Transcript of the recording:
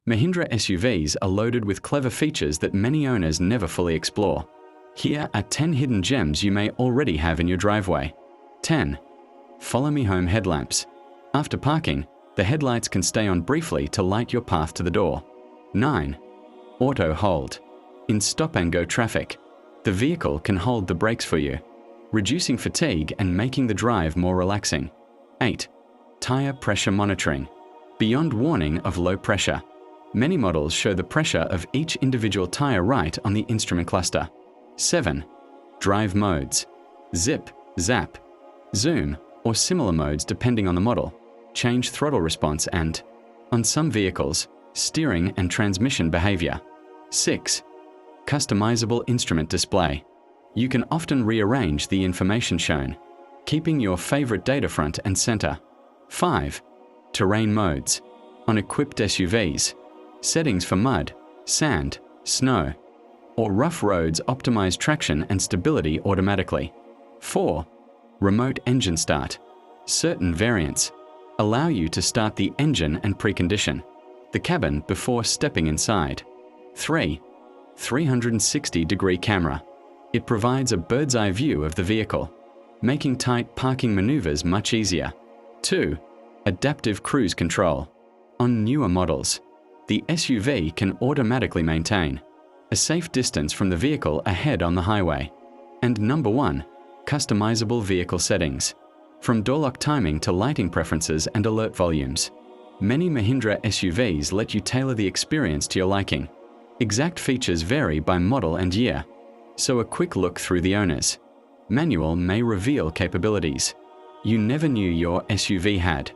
Mahindra SUVs are loaded with clever features that many owners never fully explore. Here are 10 hidden gems you may already have in your driveway. 10. Follow me home headlamps. After parking, the headlights can stay on briefly to light your path to the door. 9. Auto hold. In stop-and-go traffic, the vehicle can hold the brakes for you, reducing fatigue and making the drive more relaxing. 8. Tire pressure monitoring. Beyond warning of low pressure, many models show the pressure of each individual tire right on the instrument cluster. 7. Drive modes. Zip, zap, zoom, or similar modes depending on the model. Change throttle response and, on some vehicles, steering and transmission behavior. 6. Customizable instrument display. You can often rearrange the information shown, keeping your favorite data front and center. 5. Terrain modes. On equipped SUVs, settings for mud, sand, snow, or rough roads optimize traction and stability automatically. 4. Remote engine start. Certain variants allow you to start the engine and precondition the cabin before stepping inside. 3. 360-degree camera. It provides a bird's-eye view of the vehicle, making tight parking maneuvers much easier. 2. Adaptive cruise control. On newer models, the SUV can automatically maintain a safe distance from the vehicle ahead on the highway. And number 1, customizable vehicle settings. From door lock timing to lighting preferences and alert volumes, many Mahindra SUVs let you tailor the experience to your liking. Exact features vary by model and year, so a quick look through the owner's manual may reveal capabilities you never knew your SUV had.